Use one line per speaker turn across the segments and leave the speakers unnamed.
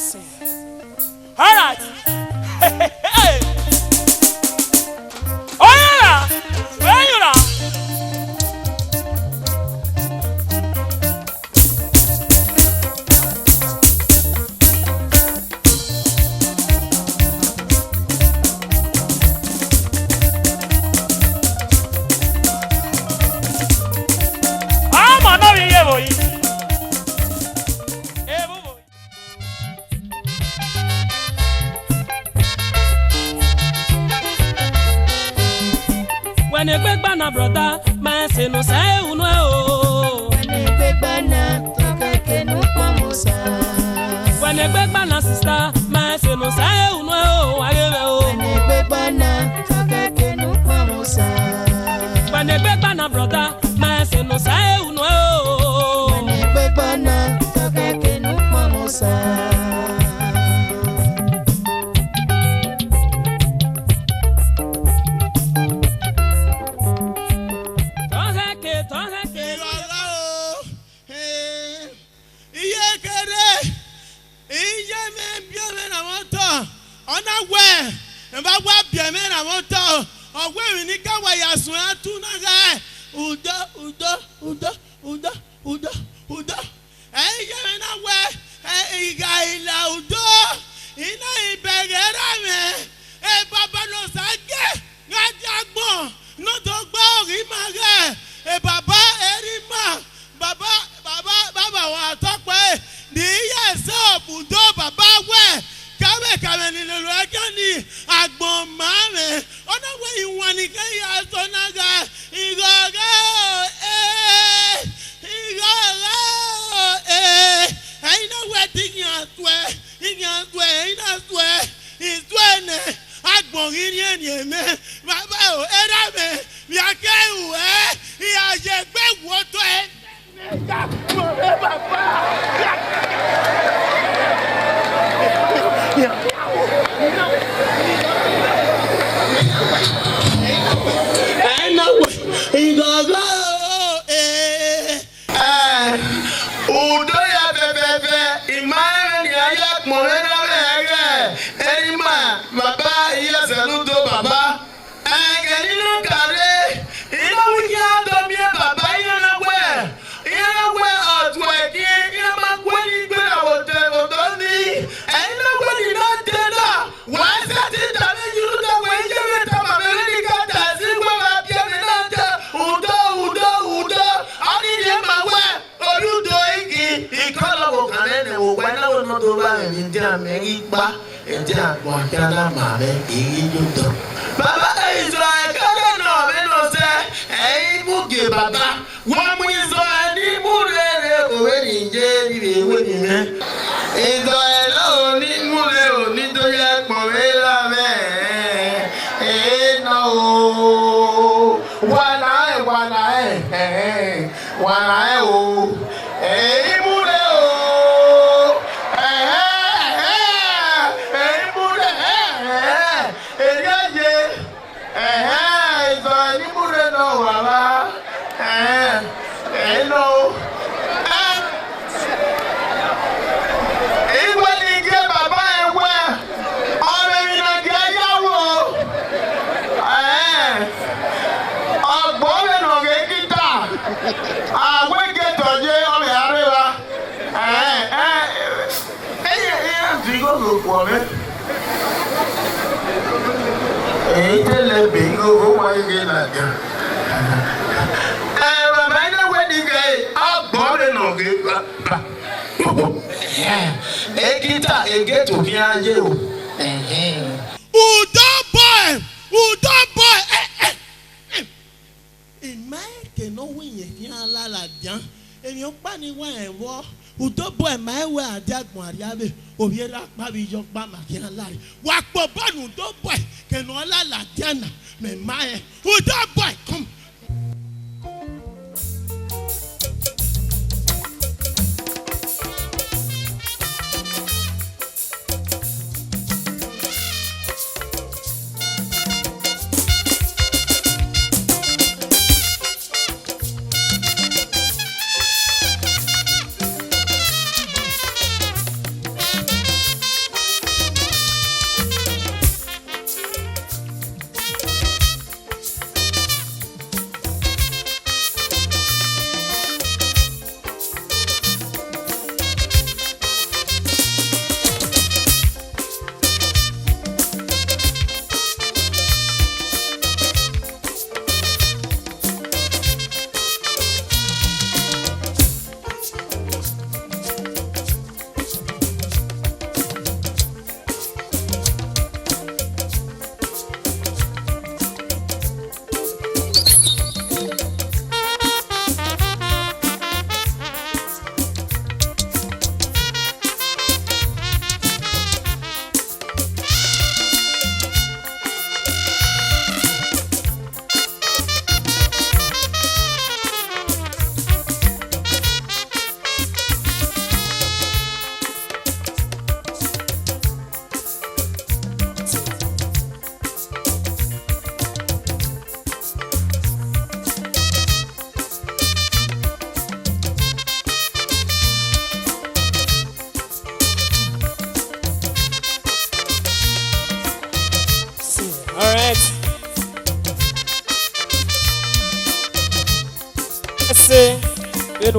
All right. Hey. Oh yeah. Where you now? I'm not here, boy. When you beg bana brother, my say no say uno o.
When you beg bana, toka no pamusa.
When you beg bana sister, my say no say uno o.
When you beg bana, toka no pamusa.
When you beg bana brother, my say no say uno o.
When you beg bana, toka no pamusa.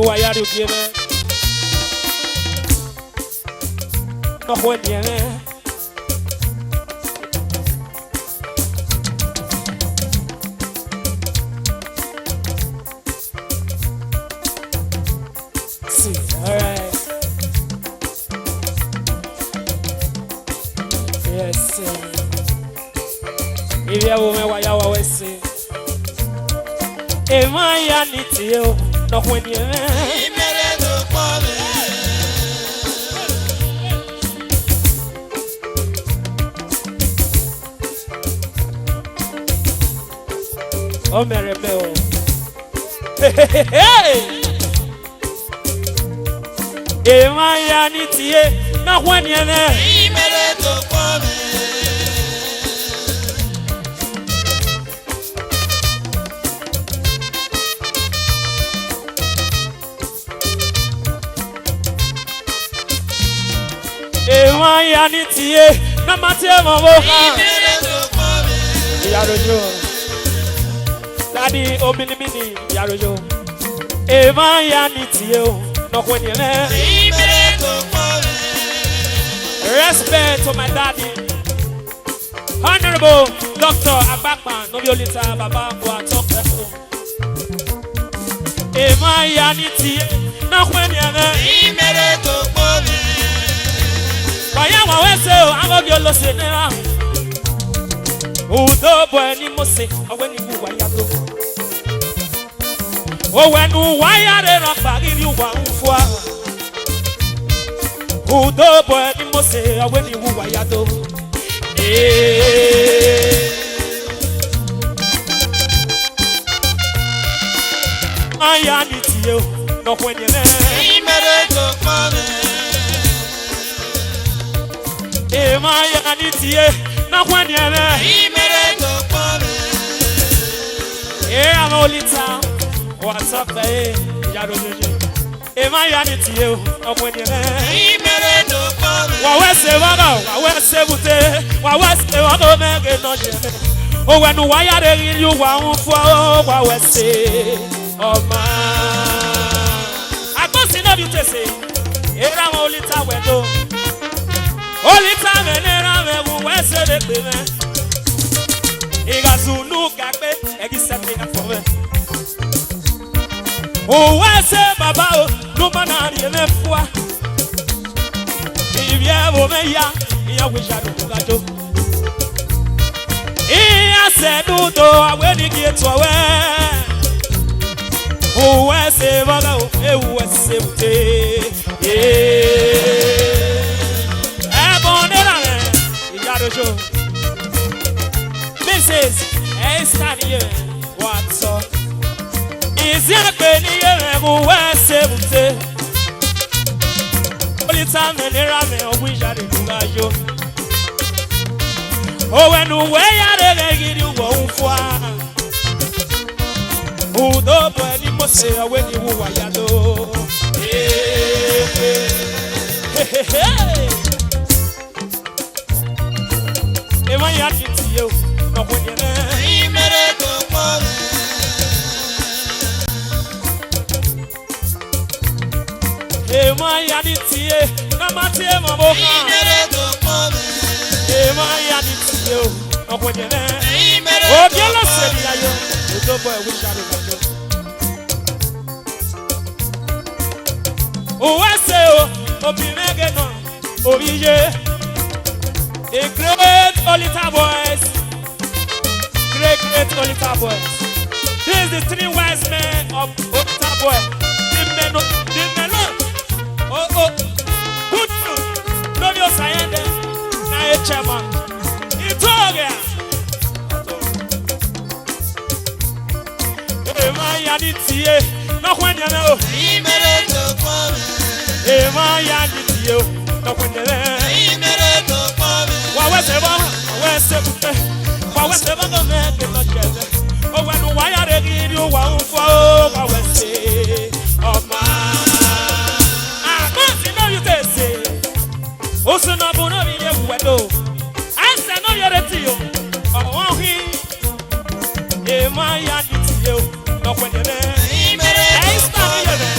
no wire you give me. No when you see, all right. Yes, if you woman, why you always say, if I need you, no when you oh, Mary Bell. Hey! If I need you, no when you I need to no matter what Yarojo Daddy Ominimini Yarojo Eva Yanitio no when you respect to my daddy Honorable Dr. Abakman Nobiolita Baba Bua talk Eva Yanitio no when you Waya wawese amogi olose nera Udo boy ni mose aweni wu waya do O wenu waya re ra bagiri wa ufwa Udo boy ni mose aweni wu waya do Aya ni tie no kwenye me Imere to kwame Ema ya nitie na kwani ere imere to pome amolita what's up yarojeje Ema ya nitie na kwani ere imere to pome wa wese bute wa wese wa mege no jeme o wenu wa ya re ri wa unfo wa wese o ma agosi no bi tese era amolita wedo Only time and we were said it. Igazunu gabe, egisate afove. O wese baba no manari emefwa. Ibia bomeya, iya wijadu gajo. Iya sedudo aweni gieto we. O wese baba e wese ute. Mrs. Esther, what's up? Is it penny who was 70? Only time and I wish I didn't know you. Oh, when way I get you won't fly. Who don't when you must say when you were do. Hey. Ema ya nitie no kwenye imere to pome Ema ya nitie na matie maboka imere to pome Ema ya nitie no kwenye imere o gelo seri ayo do boy we shall go O wase o obimege no obiye A great Olita boys. Great Olita boys. This is the three wise men of Olita boys. The melon. Oh. Good food. No your sayende. Na e chairman. Itoge. Ema ya nitie. No kwanya me o. Imere to kwame. Ema ya nitie. No kwanya me. Imere to kwame. Wawese baba meke no cheze. O wenu waya regiri wa unfo wawese. O ma. Konsi no yutese. Osu no bu no biye wedo. Ansa no yere tiyo. O hi. E ma ya nitiyo. No kwenye me. Imere. Esta ni yere.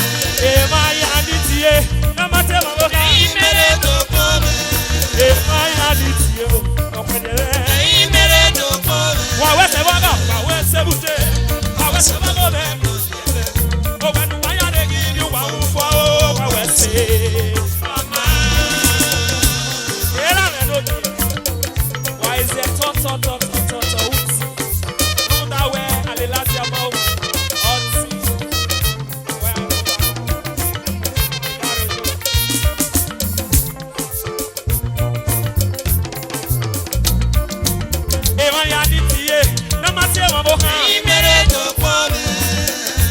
Mabo ha.
Imere to pome.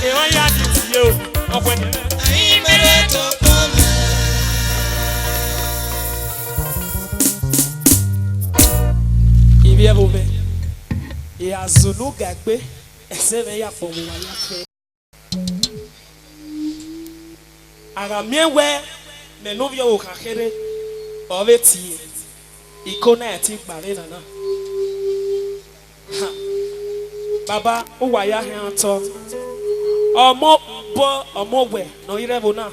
E wan ya di ti o. Okwe ni.
Imere to pome.
Ibi e bobe. E azunu gagbe. Ese me ya fomu wa ya fe. Ara miewe me no via o kakere. Ove ti. Ikona eti gbare nana. Ha. Baba o wa ya he ato. Omo bo omo we no irebo na.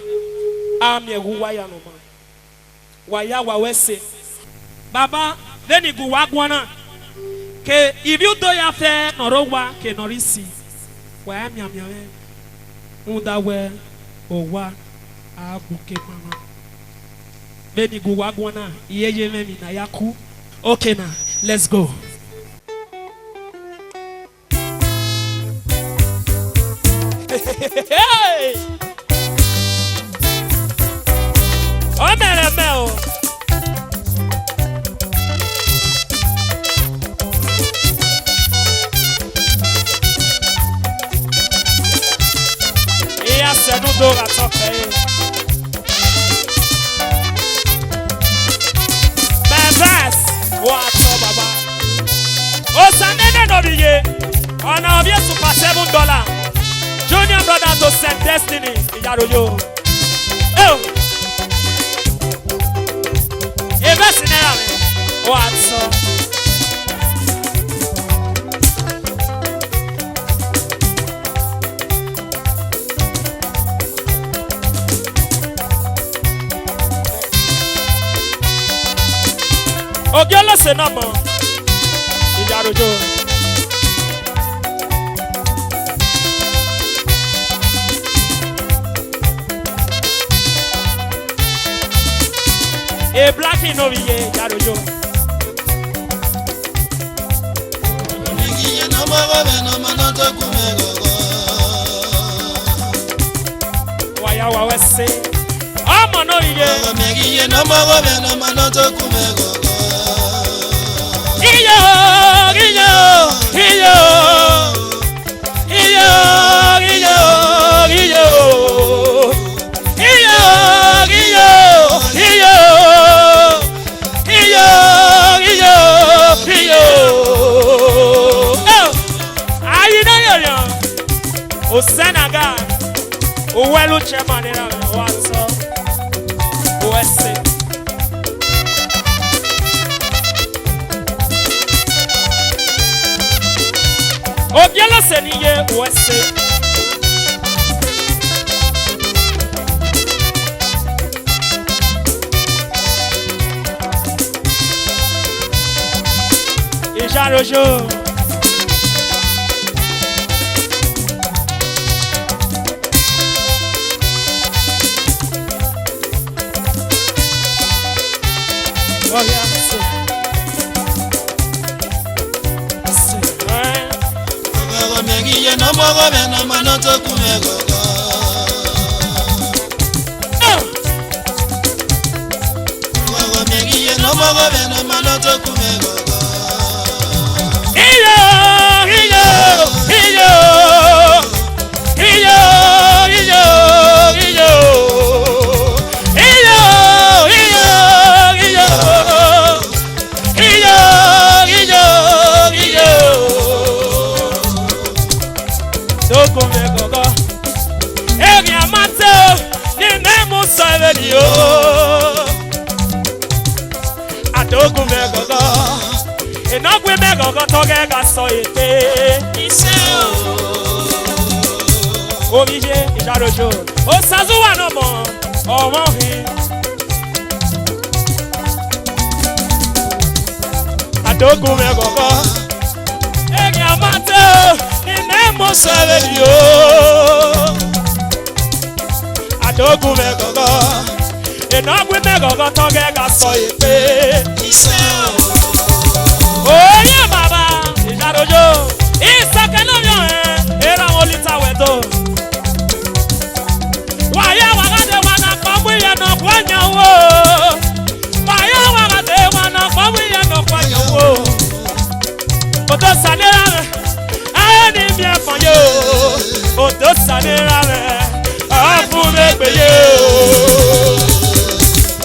Ami egu wa ya no ma. Wa ya wa wese. Baba veni gu wa gwana. Ke ibi do ya fe noro wa ke norisi. Wa ya mi ami ame. Unda we o wa abuke mama. Veni gu wa gwana. Iye me mi na yaku. Okay now, let's go. Hey! Oh, man, Mel. Iya senu do ga tope. Bebas, what baba? O sanene no biye. Ona obie super $7. Junior brother to Saint Destiny, Yaroyo. Oh, Evers in there. What's up? Ogiolo Senamo, Yaroyo. A black in over here, Yaroyo. Why I was say, I'm on over here. O Senegal, o welu chairman era what's up? OSC. O bielo seniye OSC. E já rojo. Oh yeah, Adogun megogo, enagwe megogo toge ga so ete. Ise o, obije ijarojo, o sazuwa no mo, omo hi. Adogun megogo, egi amate, inemo sele yo. Adogun megogo. Enagwe megogo toge ga so ete. Oh yeah baba, ijarojo. Isakenomyo era olita wedo. Waya wagade wana kwamu ya no kwanyawo. Waya wagade wana kwamu ya no kwanyawo. Oto salera. ẹ̀fọn yé o òtó sànírà rẹ̀ ọ̀fun mẹ́gbẹ̀yé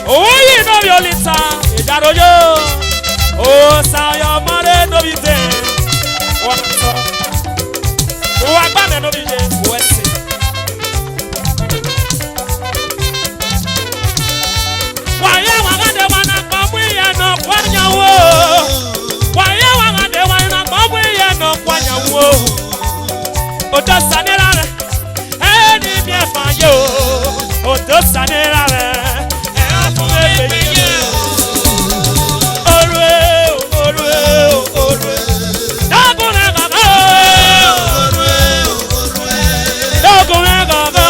o òun yìí nóbi olùta ìdádójó o sàyọ̀ ọmọdé nóbi dé wọ́n sọ òun agbámẹ́ nóbi dé wọ́n ẹ̀sìn. wàyẹ̀ wàgádé wọn nà kọ́ mú ìyẹn nà kwányàwó wàyẹ̀ wàgádé wọn nà kọ́ mú ìyẹn nà kwányàwó òtó sànírà rẹ̀ ẹni bí ẹ̀fọn yé o òtó sànírà rẹ̀ ọ̀fun mẹ́gbẹ̀yé o orue dọ́kùnrin kọ̀ọ̀kan dọ́kùnrin kọ̀ọ̀kan.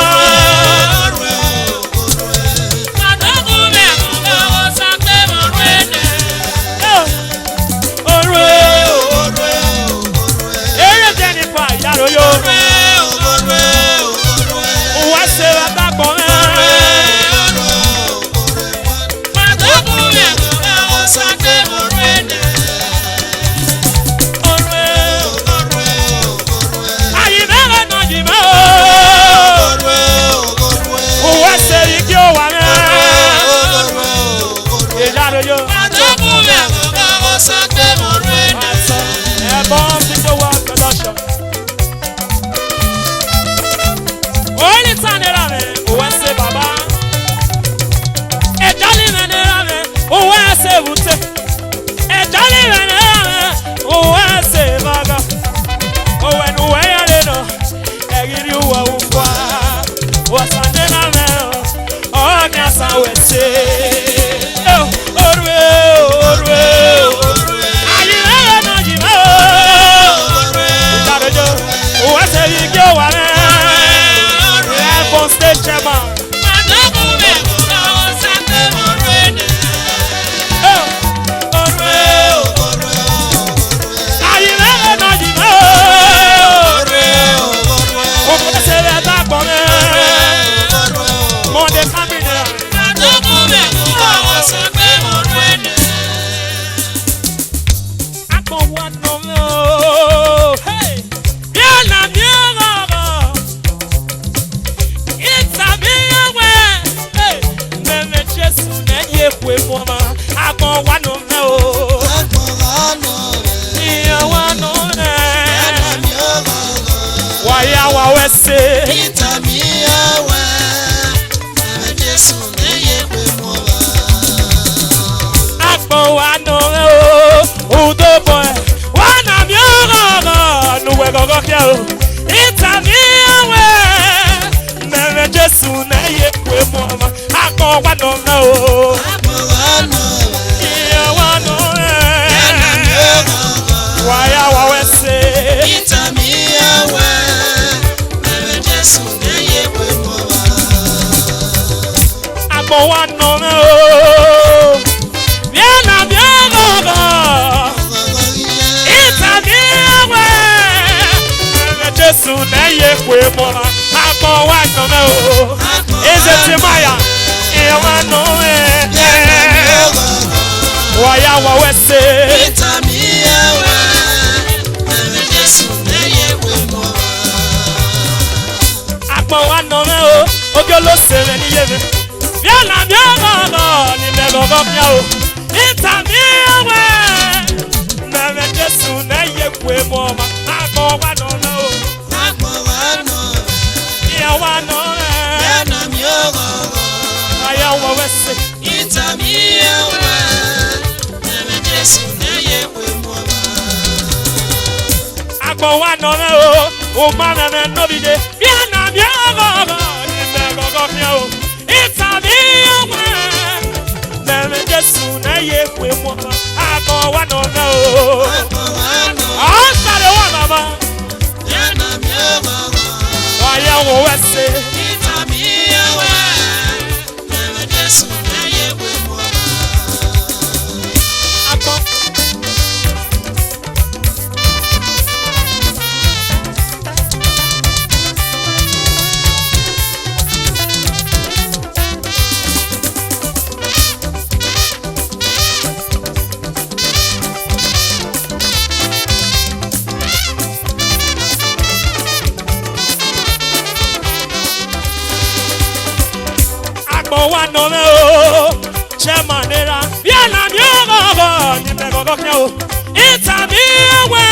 Yana miogo ni megogo kyo. Ita miwe.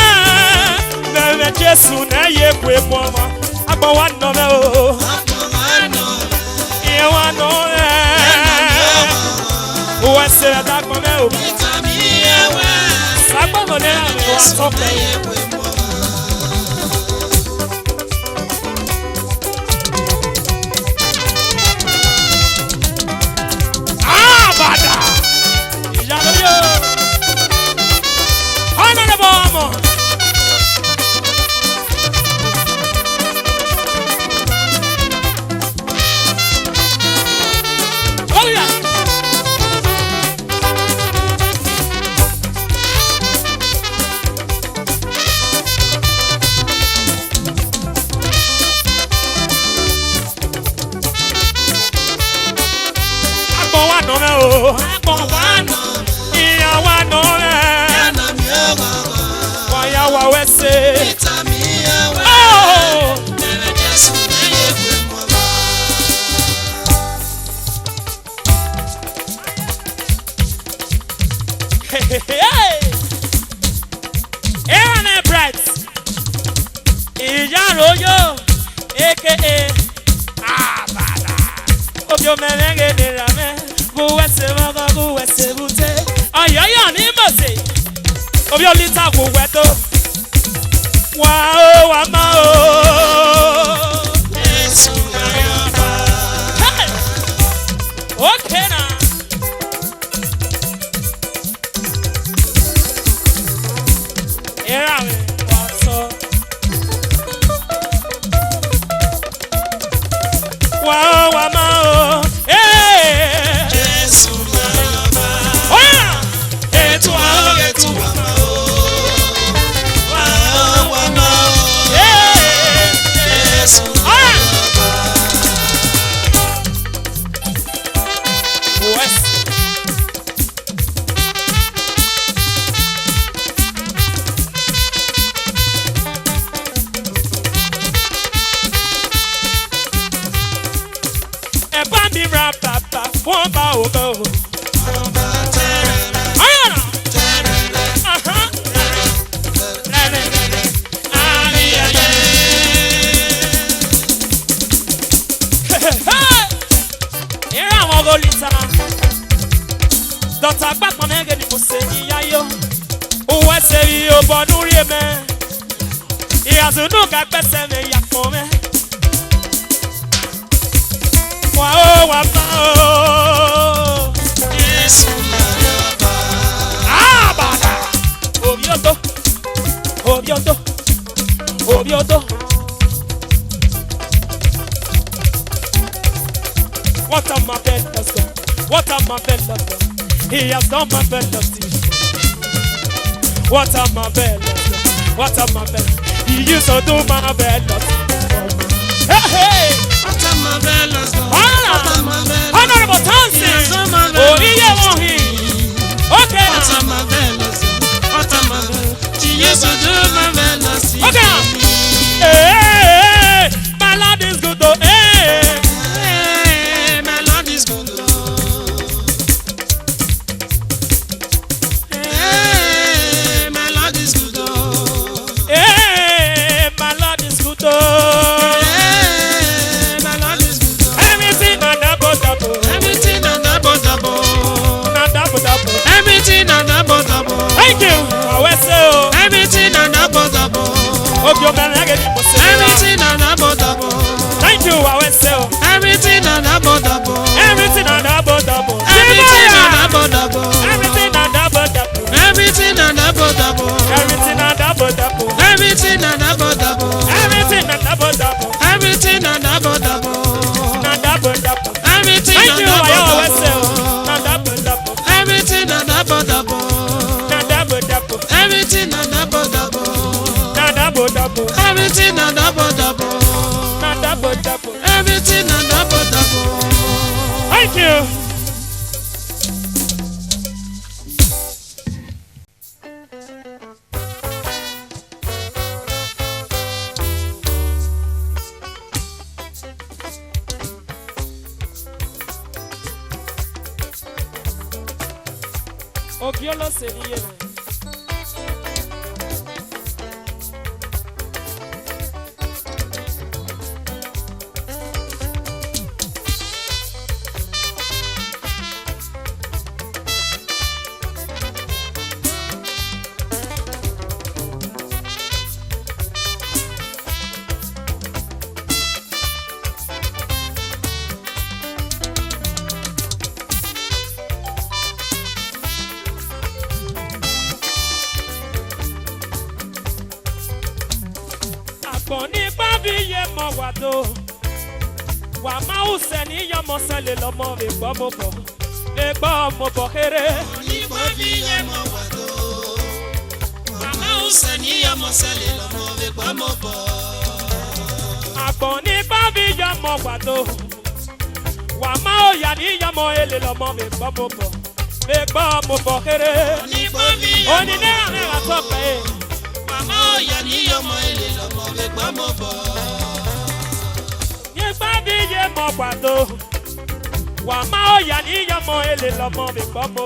Neme Jesu na ye kwe mama. Agba wano me o. Iye wano me. Uwe se adagba me o. Sagba mo ne me wa sope. Bada. Ijaloyo. Honorable. Oh yeah. Aaron and Brett. Ijaroyo, aka Abada. Obio menenge de rame. Buwese mogo, buwese bute. Ayoyo ni mose. Obio lita buweto. Wow, wamao. Yesu mayaba. Okay now. Era me waso. Wow, wamao. Hey. Yesu mayaba. Oh yeah. Etu wamao. Wow, wamao. Hey. Yesu mayaba. West. Bambi rap papa, one bow go. Here I want go listen. Doctor Batman again ni mo se iyayo. O se yo bonu ri me. Iyazunu ka pese me yakon me. Wow, wow, Yesu mayaba. Abada. Obioto. Obioto. Obioto. What a marvelous God. What a marvelous God. He has done marvelous things. What a marvelous God. What a marvelous. He used to do marvelous. Hey, hey.
What a marvelous God.
Honorable Townsend. Oh, yeah, Mohi. Okay.
What a marvelous God. What a marvelous. She used to do marvelous.
Okay. Hey, my Lord is good. Oh, hey.
Hey, my Lord is good. Hey, my Lord is good.
Hey, my Lord is good. Thank you.
Everything and double. Everything and double.
Thank you.
Everything and double.
Everything and double.
Everything and double.
Everything and double.
Everything and double.
Everything and double.
Everything and double.
Everything and double.
Everything and double. Everything
Thank you.
and
I always say,
double. Everything and double. Everything and double. Everything and double. Everything and double.
Thank you. Ogiolo seniye. Boni babi ye mo wado wa ma useni yo mo sele lo mo be gbo mo bo kere
Boni babi ye mo wado wa ma useni yo mo sele lo mo be gbo mo bo
Aboni babi ye mo wado wa ma oya ni yo mo ele lo mo be gbo mo bo kere
Boni babi ye
Oni ne ame wa so pe
Mama oya ni yo mo ele lo mo be gbo mo bo
Ye babi ye mo wado wa ma oya ni yo mo ele lo mo be gbo mo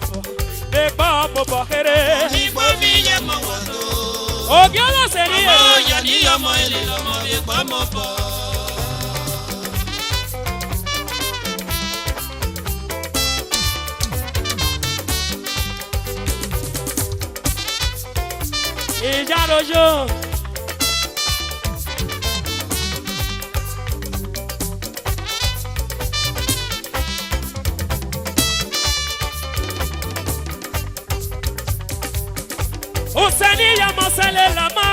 bo kere
Boni babi ye mo wado
Ogiolo seniye
Mama oya ni yo mo ele lo mo be gbo mo bo
Ijarojo Useni ya mosele la mo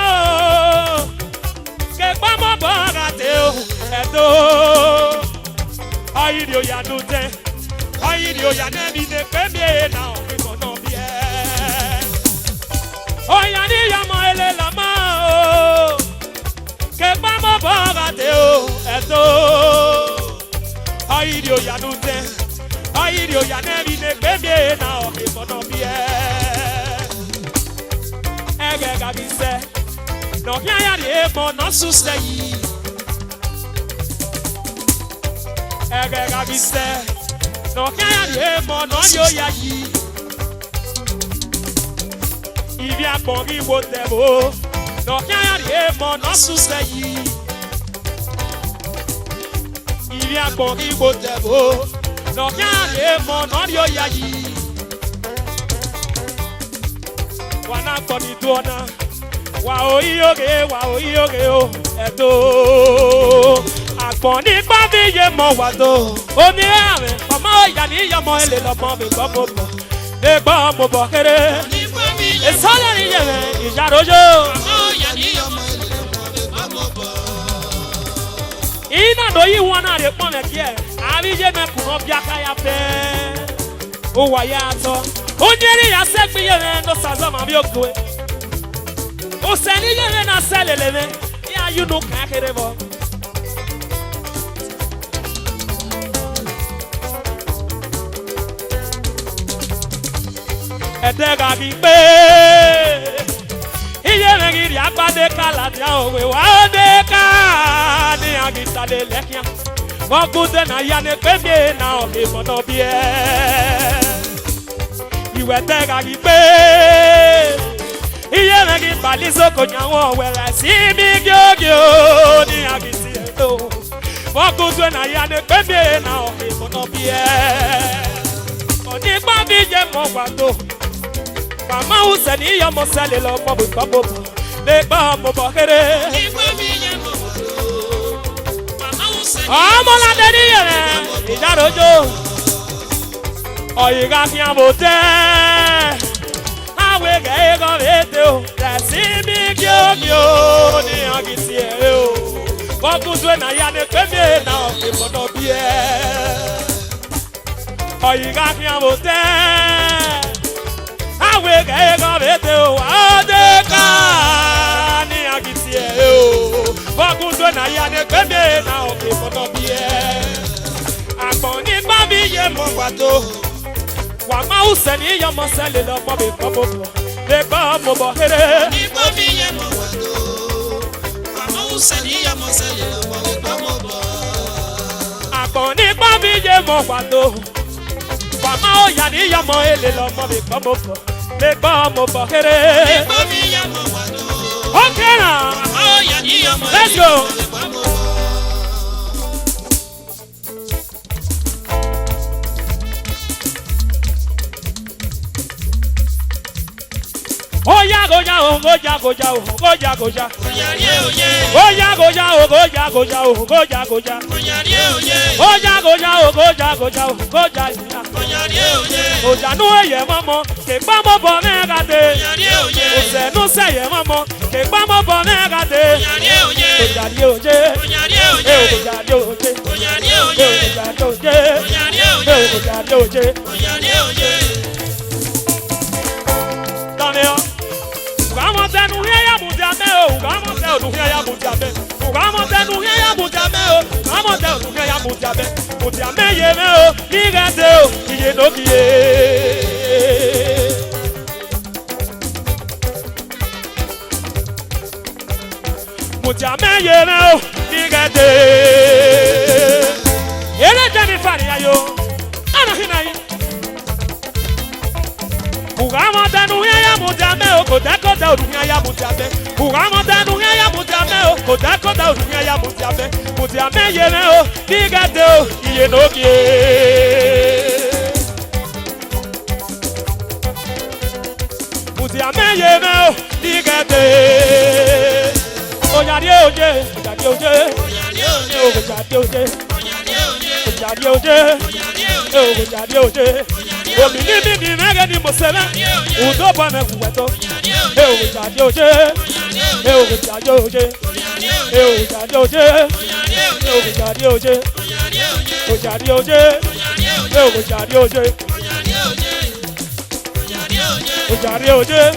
Ke pa mo borate o edo Ayiri o ya nute Ayiri o ya nebi ne pembe na o mi kono bie Oya ni ya mo ele la mo Ke pa mo borate o edo Ayiri o ya nute Ayiri o ya nebi ne pembe na o mi kono bie Ege gabise no kia ya de mo no susei Ege gabise no kia ya de mo no yo ya yi Ibi akpori wo tebo no kia ya de mo no susei Ibi akpori wo tebo no kia ya de mo no yo ya yi Wana koni duona wa oyoge o edo Akponi babi ye mo wado Omi ame Mama oya ni yo mo ele lo mo be gbo mo bo kere
Boni babi ye
Esole ni ye me ijarojo
Mama oya ni yo mo ele lo mo be gbo mo bo
Ina do yi wana de pon me kie Abi je me kuno biaka ya pe O wa ya to Onyeri ya segbi ye me no sazo ma bi okwe O seni ye me na selele me Ya you no ka kere bo Edega bi pe Iye me giri agbade kala dia owe wa de ka ni agita le lekia Wa gude na ya ne pembe na o ke mono bie Iwe tega gi pe Iye me gi balizo ko nyawo were si mi gyogyo ni agiti eto Wa gude na ya ne pembe na o ke mono bie Oni pa bi je mo gbato Mama useni yo mo sele lo mo bo le gbo mo bo kere
Boni babi ye mo wado Mama useni
Ọmọ la de ni ye ijarojo Oyiga fi abote Awe ge go vete o Resi mi gyogyo ni agiti e o Bokuzwe na ya ne pembe na o ke mono bie Oyiga fi abote Awe ge go vete o Adeka ni agiti e o Bokuzwe na ya ne pembe na o ke mono bie Akponi babi ye mo gbato Wa ma useni yo mo sele lo mo be gbo mo bo kere
Boni babi ye mo wado Mama useni yo mo sele lo mo be gbo mo bo
Akponi babi ye mo gbato Wa ma oya ni yo mo ele lo mo be gbo le ba mo ba here. Okay now. Let's go. Oya goja o goja goja o goja goja. Oya goja o goja goja o goja goja. Oya goja o goja goja o goja goja. Oja nu eye momo ke gba mo bo me gade. Ose nu se ye momo ke gba mo bo me gade. Oja ri oje. Oja ri oje. Oja ri oje. Oja ri oje. Oja ri oje. Oja ri oje. Daniel. Ugamo tenu ya mujame o, ugamo tenu ya mujame. Ugamo tenu ya mujame o, ugamo tenu ya mujame. Mujame ye me o, igate o, iye no kiye. Mujame ye me o, igate. Ele teni fari ayo, ana hinai. Ugamo tenu ya mujame o, kodakota odunya ya mujame. Ugamo tenu ya mujame o, kodakota odunya ya mujame. Mujame ye me o, digate o, iye no kie. Mujame ye me o, digate. Ojari oje, ojari oje, ojari oje, ojari oje, ojari oje. Omini mini mege ni mosele, udo bana kuweto. Ojari oje, ojari oje, ojari oje, ojari oje, ojari oje, ojari oje, ojari oje,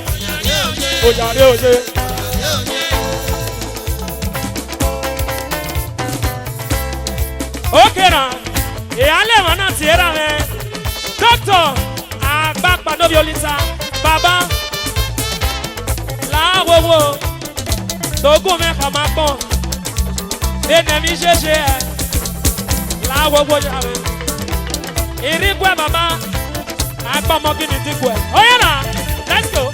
ojari oje. Okay na, ale wana tiera me. Doctor, Agbapa no violita, Baba, la wowo, Togo me kamapon, enemi jeje, la wowo jame, Irigwe Baba, Agba Mogini Digwe. Oh yeah na, let's go.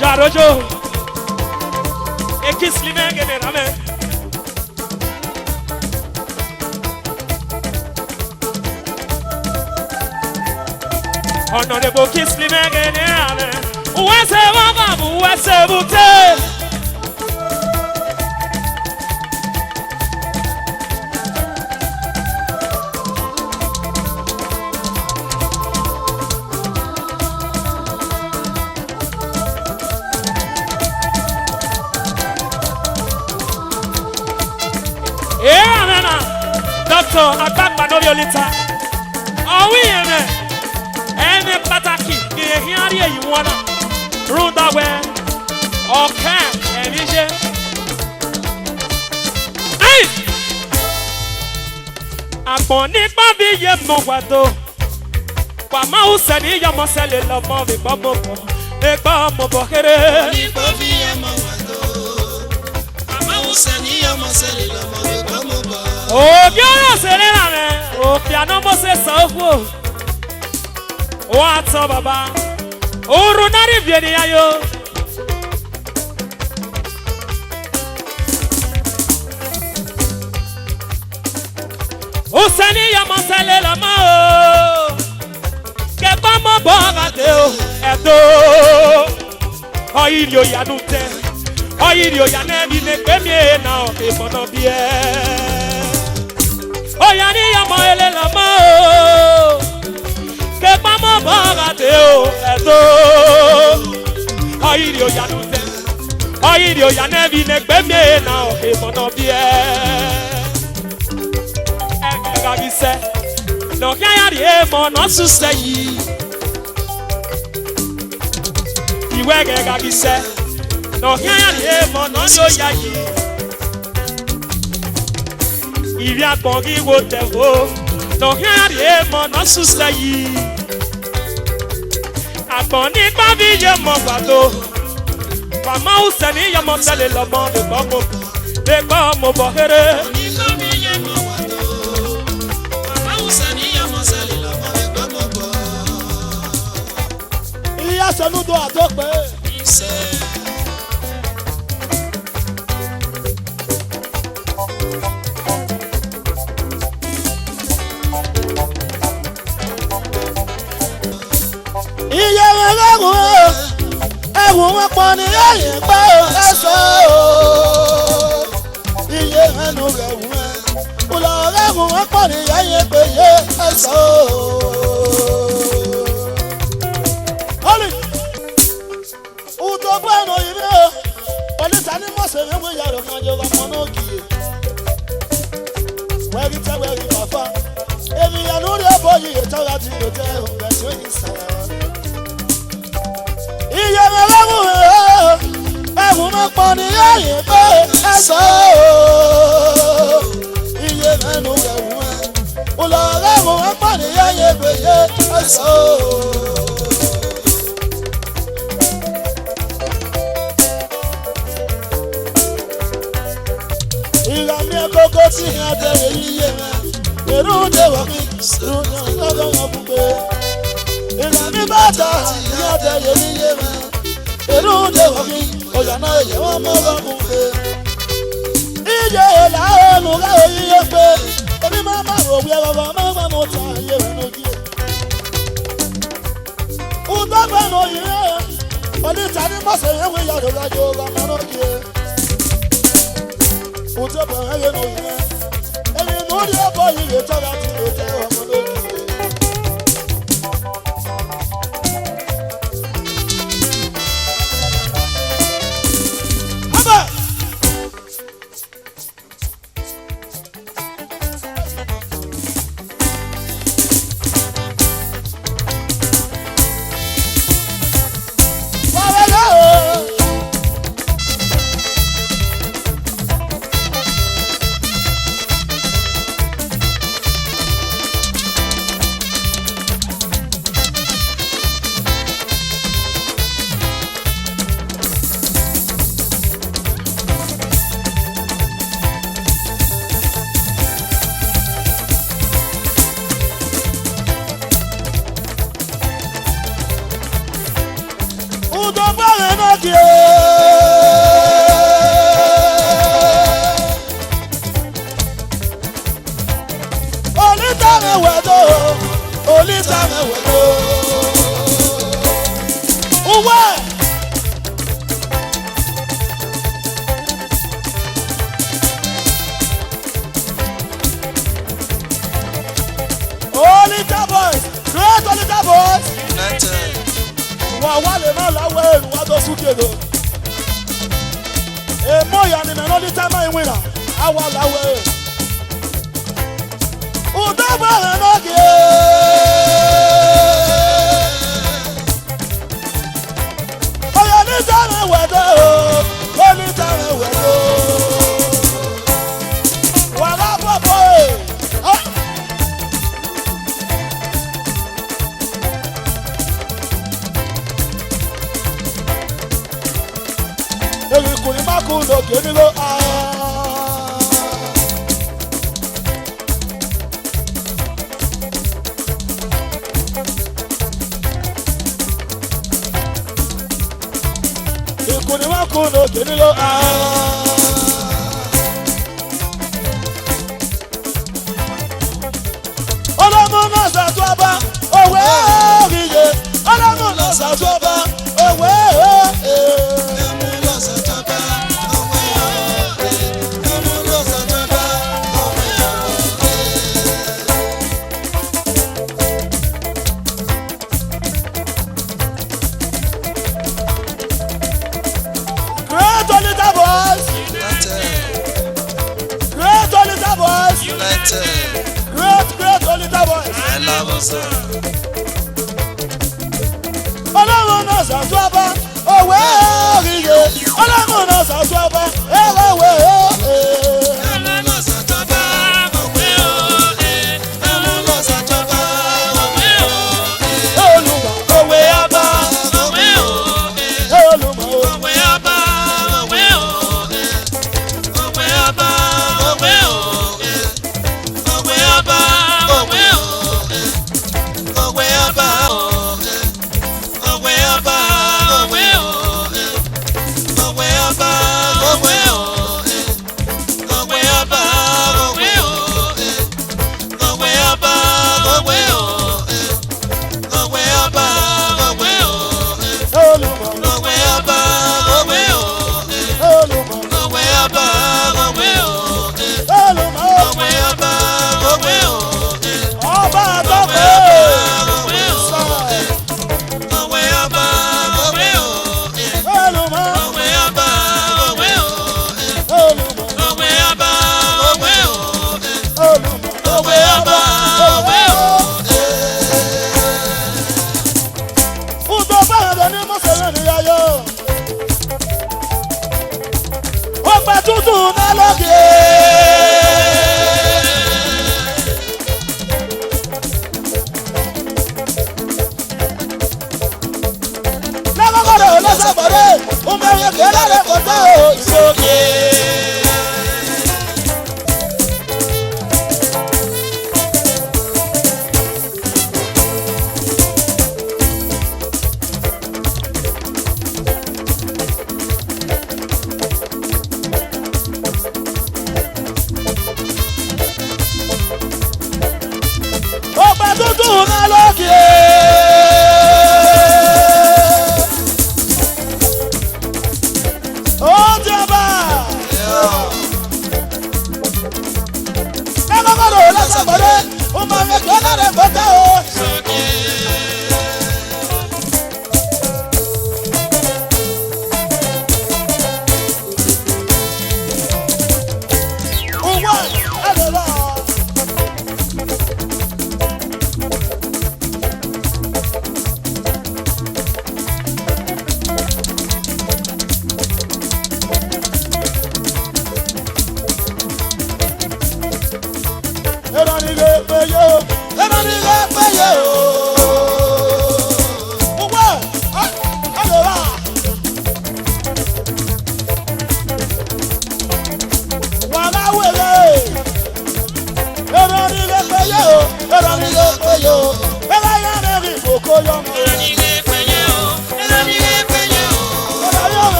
Jarojo, Ekisli menge rame. Honorable Kisli menge rame. Uwase waba, uwase bute. Doctor, Agbapa no violita. Oh oui, ene pataki ni ehiari eyiwana. Runda we. Okay, enije. Hey! Aponi pa bi ye mo wado. Kwa ma usani ya mo sele lo mo bi bo mo bo. E ba mo bo here. Ni pa bi ye mo wado. Kwa ma usani ya mo sele lo mo bi bo mo bo. Oh, Dios se le da me. Oh, piano mo se sofu. What's up, Baba? Oh, Runari vieni ayo. Oh, sani ya mo sele la mo. Ke ba mo boga te o. Eto. Oh, irio ya nute. Oh, irio ya ne bi ne kemie na o ke bono bie. Oya ni ya mo ele la mo. Ke pa mo boga te o eto. ya nuze. Oyiri oya nevi negbe me na oke mono bie. Egagise. No kaya rie mono suseyi. Iwe egagise. No kaya rie mono yo ya yi. Iri agbongi wo tewo. No kaya rie mono suseyi. Agboni pa vi ye mo gbado. Mama useni ya mo tele lo mo de gbo mo bo here. Iya sonu do adope. Iye ẹlẹ́gùn ẹ̀wù wọn pọ̀ ní ẹ̀yìn pẹ́ ẹ̀sọ́ iye ẹnu rẹ̀ wù ẹ́ kùlọ̀ ẹ̀wù wọn pọ̀ ní ẹ̀yìn pẹ́ ẹ̀sọ́. Olè ùtọ̀ bọ́ ẹ̀nà yìí o pọ̀lísà ní mọ̀sẹ̀ yẹn wọ́n yàrá kan jọ ọmọ náà kì í wẹ́rí tẹ́ wẹ́rí bàfá ènìyàn lórí ẹ̀bọ̀ yìí tọ́ra ti yóò tẹ́ òǹgbẹ́ tí ó yìí sàrà. Iye ẹlẹ́gùn ẹ̀wù máa pọ̀ ní ẹ̀yìn pé ẹ̀sọ́ iye mẹ́nu ẹ̀wù ẹ̀ kùlọ̀ ẹ̀wù máa pọ̀ ní ẹ̀yìn pé ẹ̀sọ́. Ìlànà ẹ̀kọ́kọ́ tí ní adẹ̀rẹ̀ yíyẹ mẹ́ èrú dẹ̀wọ̀ kí ìrùnà ọgọ́gọ́ gbogbo. Ìlànà bàtà ní adẹ̀rẹ̀ yíyẹ mẹ́ èrú dẹ̀wọ̀ kí ọ̀yà náà yẹ wọ́n mọ́ lọ́gùn pé. Ìjẹ́ ìlà ọ̀nù láyé yíyẹ pé omi máa bá òwe ọ̀rọ̀ máa bá mo ta ayé rẹ̀ lójú. Udọ́gbẹ́ nù yìí rẹ̀ pọ̀lítà ní mọ̀sẹ̀ yẹn wí yàrá ìdájọ́ ọmọ náà kí ẹ. Udọ́gbẹ́ yẹn nù yìí rẹ̀ èmi nù ní ọ̀bọ̀ yìí rẹ̀ tọ́ra ti lè tẹ́ ọmọ náà kí ẹ. Great Olita boys. Ọlọ́run náà ṣàtúwọ́bá òwe òrìyè. Ọlọ́run náà ṣàtúwọ́bá ẹ̀rọ òwe òwe.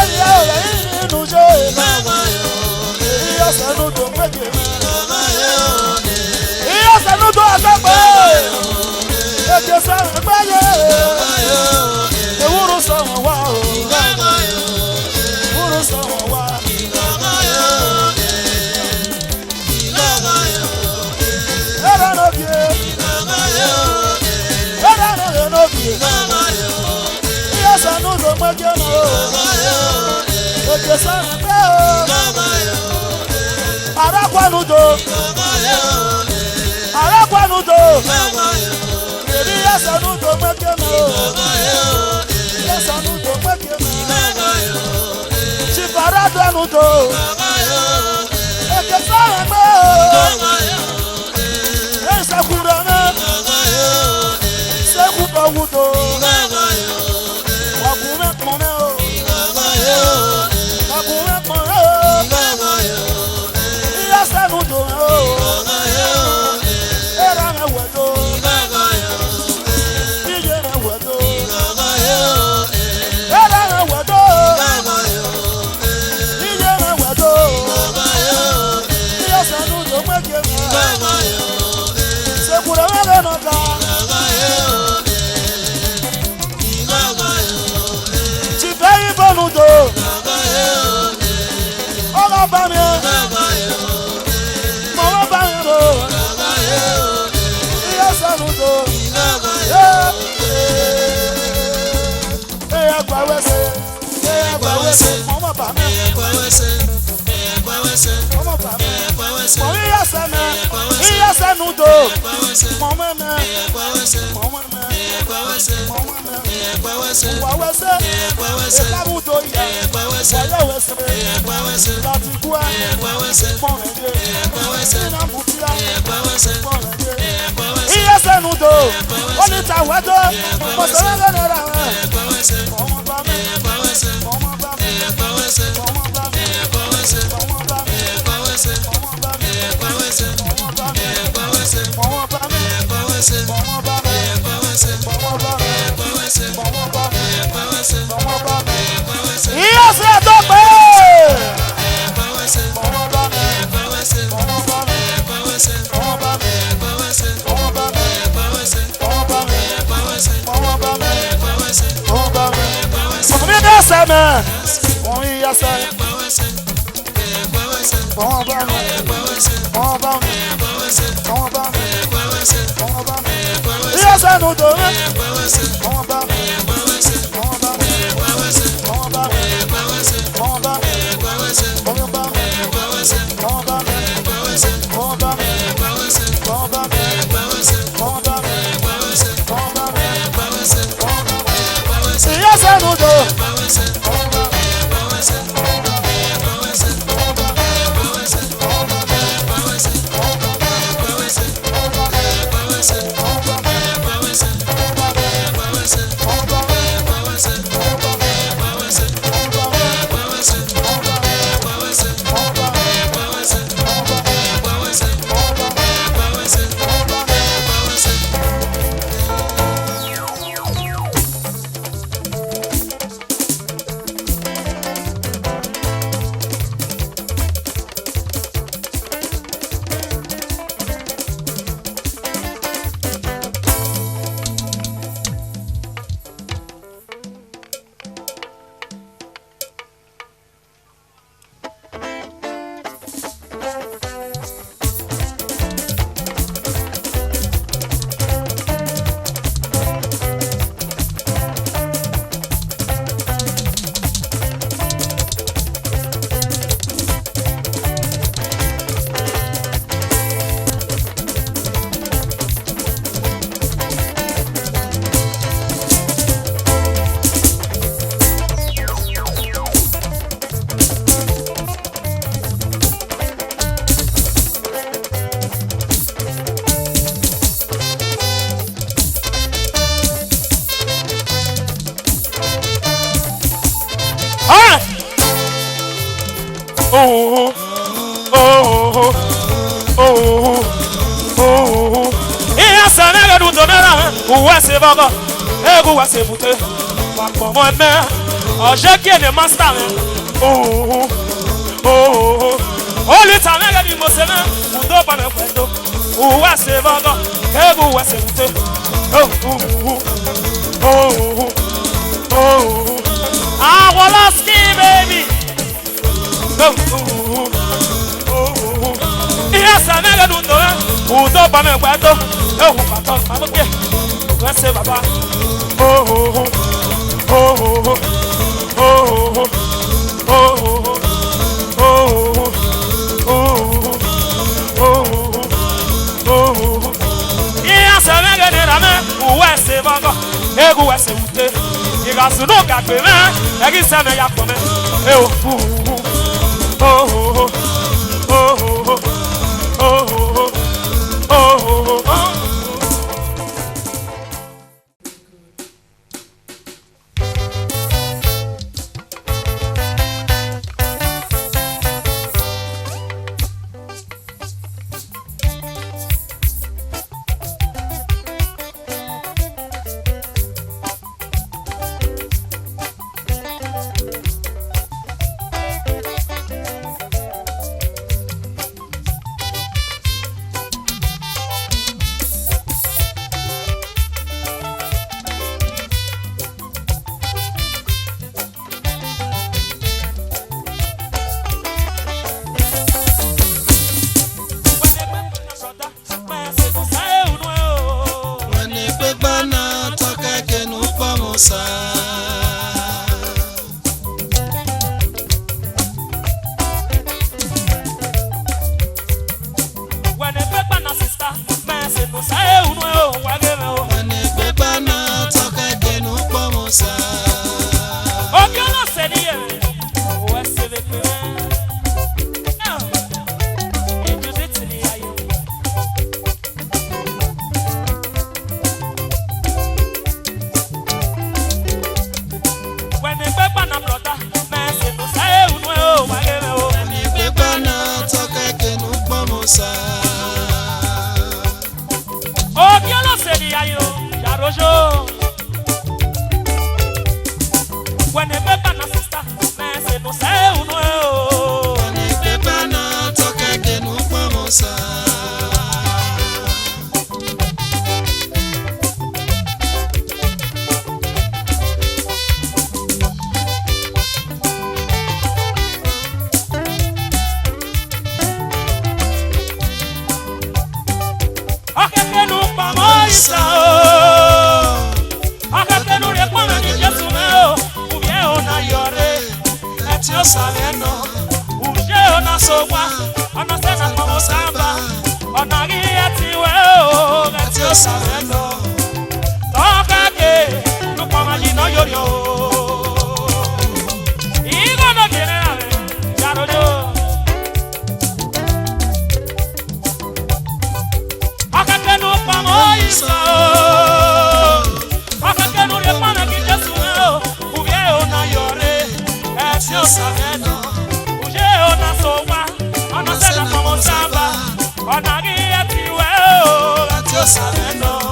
ẹ̀yà rẹ̀ nínú ṣe ìyọ̀sẹ̀nu tó méje ìyọ̀sẹ̀nu tó àgbẹ̀pẹ̀ ètò sọ̀rọ̀ gbẹ́yẹ ewúro sọ̀rọ̀ wá o ewúro sọ̀rọ̀ wá. Era no pie, iya sanu do maje no, oje sanu pe o, arakwanu do, iya sanu do maje no, iya sanu do maje no, chifara do do, oje sanu pe o. Sakurana, Sakuba Wudo, Wakume Moneo, Wakume Moneo, Yasanudo, Erana Wado, Ijena Wado, Erana Wado, Ijena Wado, Yasanudo Magema. Chifei bonudo, ola bami, mama bami, iya sanudo, mama bami, mama bami. Iya sanudo, mama me, wawese, ekabudo ya, wawese, lati kuwa, mọ̀rẹ̀dẹ̀, inamutia, mọ̀rẹ̀dẹ̀. Iya sanudo, olita wedo, mọ̀sọ̀rọ̀ lẹ́nara rẹ̀, mama bami, mama bami, mama bami, mama bami.
Oh, je qui est le master. Oh, oh, oh, le temps est venu, mon seigneur. Vous n'avez pas me faire. Où est ce vent? Et vous est ce vent? Oh, oh, oh, oh. I wanna ski, baby. Oh, oh, oh. Yes, I never do no. Où n'avez pas me faire. Oh, papa, papa, ok. Où est ce papa? Oh, oh, oh, oh, oh, oh, oh, oh. Yes, I never did a man who was a bugger. Ego was a wood. You got to look at me, man. I guess I'm a yap for me. Oh, oh, oh, oh, oh, oh, oh.
Sabendo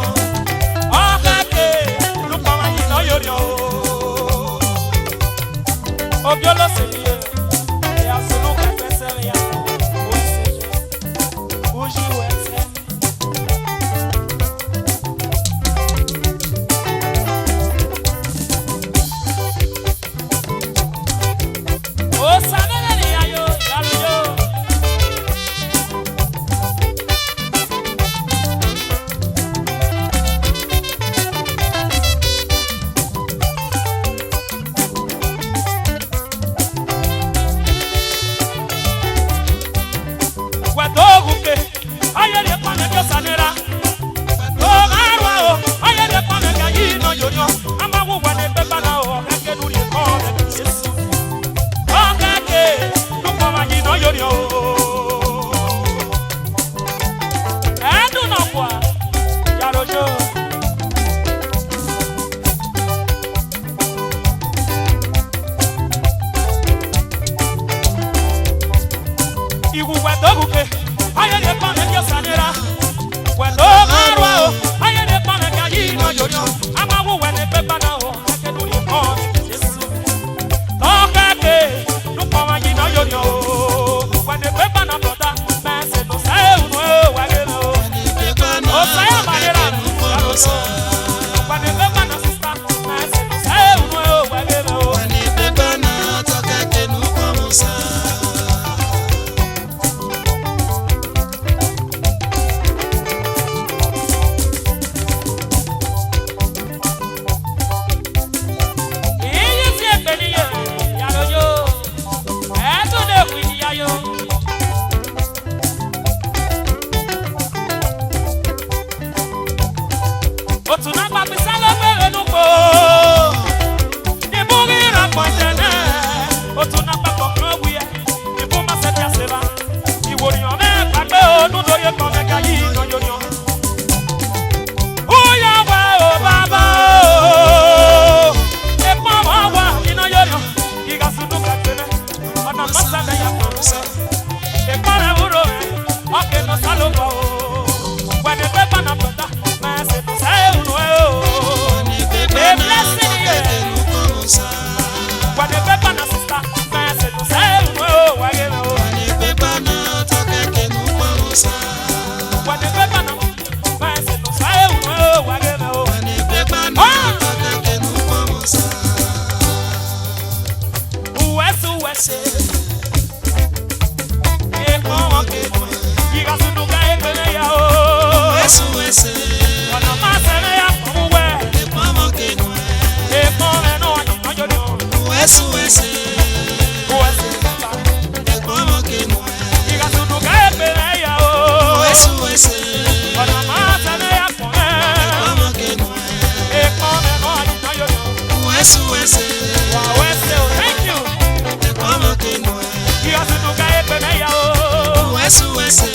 Uwesuwese.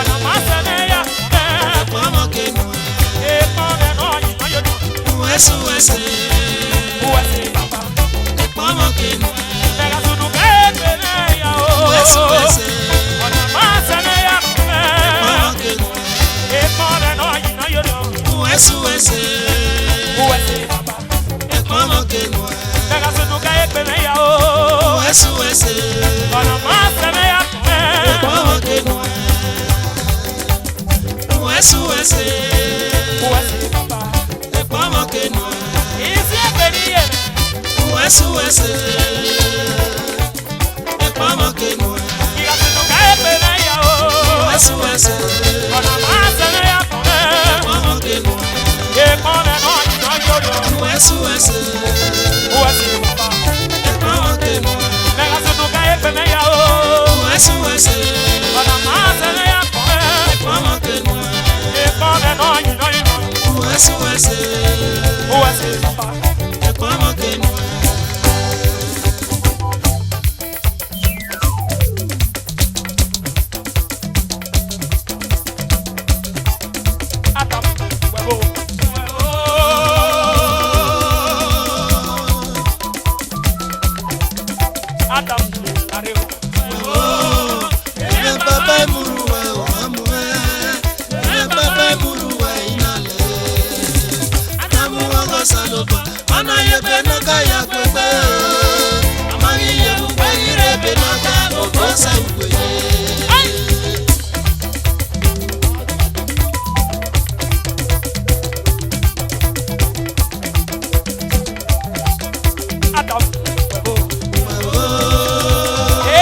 Ọ̀nà máa sẹ́lẹ̀ yá.
Ọmọ kenu.
Èèpọ̀ rẹ̀ náà yìí náà yóò dùn.
Uwesuwese.
Uwẹ̀sì bàbá.
Ọmọ kenu.
Ẹ̀ka tuntun kẹ́ẹ̀pẹ̀ náà yá o.
Uwesuwese.
Ọ̀nà máa sẹ́lẹ̀ yá.
Ọmọ kenu.
Èèpọ̀ rẹ̀ náà yìí náà yóò dùn.
Uwesuwese.
Uwẹ̀sì bàbá.
Ọmọ kenu.
Ẹ̀ka tuntun kẹ́ẹ̀pẹ̀ náà yá o.
Uwesuwese.
Ọ̀nà máa sẹ́lẹ̀ yá.
Ọmọ kenu. Uwesuwese.
Uwẹ̀sì bàbá.
Ọmọ kenu.
Ìsí ẹ̀pẹ̀ níyẹn.
Uwesuwese. Ọmọ kenu.
Ẹ̀ka tuntun kẹ́ẹ̀pẹ̀ náà yá o.
Uwesuwese.
Ọ̀nà máa sẹ́lẹ̀ yá.
Ọmọ kenu.
Èèpọ̀ rẹ̀ náà yìí náà yóò dùn.
Uwesuwese.
Uwẹ̀sì bàbá.
Ọmọ kenu.
Ẹ̀ka tuntun kẹ́ẹ̀pẹ̀ náà yá o.
Uwesuwese.
Ọ̀nà máa sẹ́lẹ̀ yá.
Ọmọ kenu.
Èèpọ̀ rẹ̀ náà yìí náà yóò dùn.
Uwesuwese.
Uwẹ̀sì bàbá.
Ọmọ kenu.
Adam huevo. Adam arriba.
Baba muruwa omuwe. Baba muruwa inale. Adamu wango saloba. Ana yebe noka ya kwebe. Amagi yebu bayire benoka ogosa ukweye.
Adam huevo.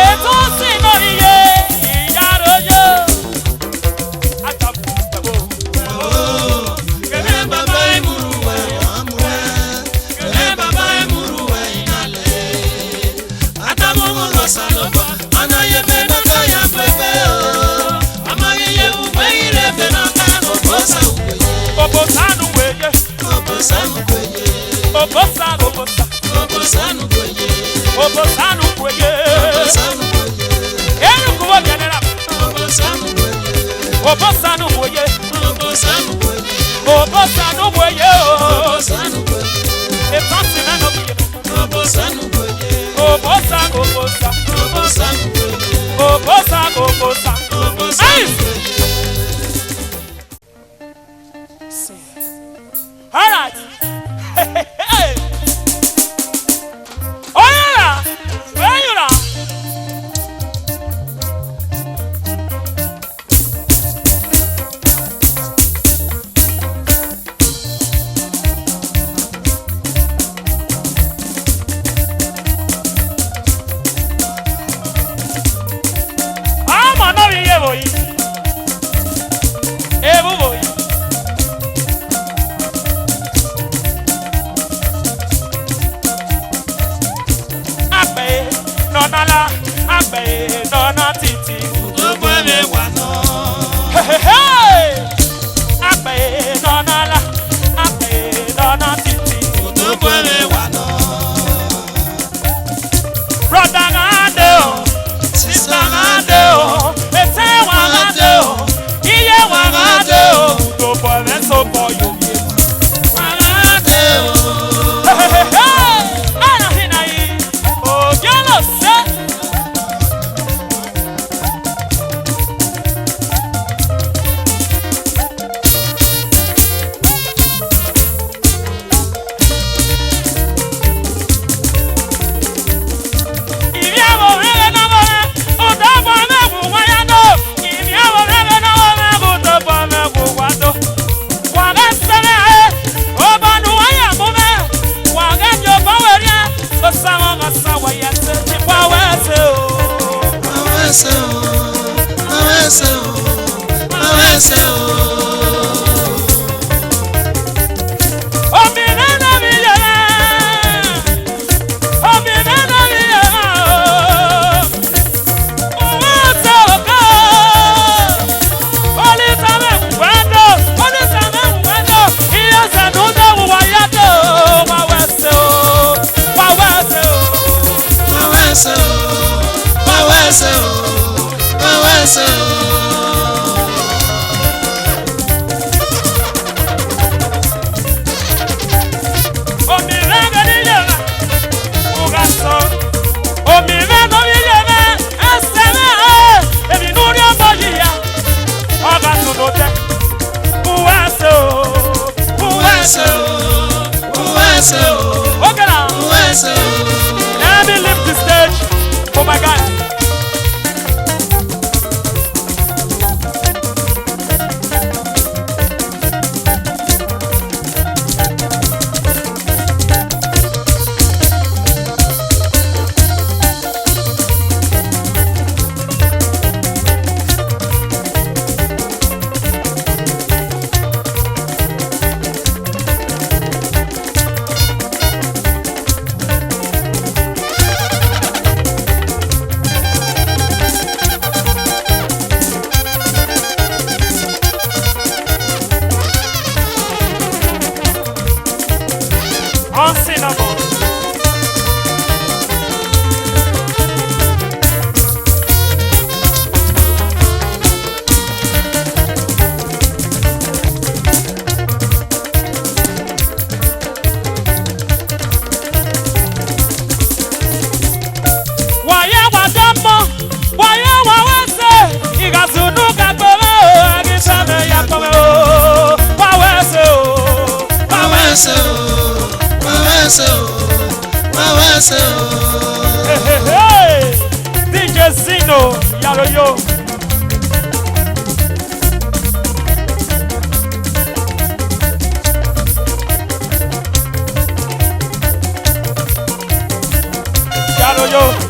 Ètò sínú iye ìyàrá yó. Adam huevo.
Baba muruwa omuwe. Baba muruwa inale. Adamu wango saloba. Ana yebe noka ya kwebe. Amagi yebu bayire benoka ogosa ukweye.
Obo sanu weye.
Ogosa ukweye.
Obo sanu obosa.
Ogosa ukweye.
Obo sanu weye.
Ogosa ukweye.
Enu kubo general.
Ogosa ukweye.
Obo sanu weye.
Ogosa ukweye.
Obo sanu weye o.
Ogosa ukweye.
Ètò sínú ẹnu bìyẹn.
Ogosa ukweye.
Obo sanu obosa.
Ogosa ukweye.
Obo sanu obosa.
Ogosa
Hey!
ukweye.
All right. Hey. Oh yeah. Where you are? I'm on the way, boy. Hey, boy. Nonala, agbe, nona titi.
Gbogbo mi wà náà.
Agbe, nonala, agbe, nona titi.
Gbogbo mi wà náà.
Brother ngade o, sister ngade o, ete wa ngade o, iye wa ngade o. Gbogbo mi so for you.
Ngade o.
Ana hina yi, o yolo se. Okay now. Let me leave the stage for my guy. Unsinnable. Waya wadamo, waya wawese, igasunuka kome o, agisame ya kome o, wawese o, wawese o. Hey, DJ Zino, yaro yo. Yaro yo.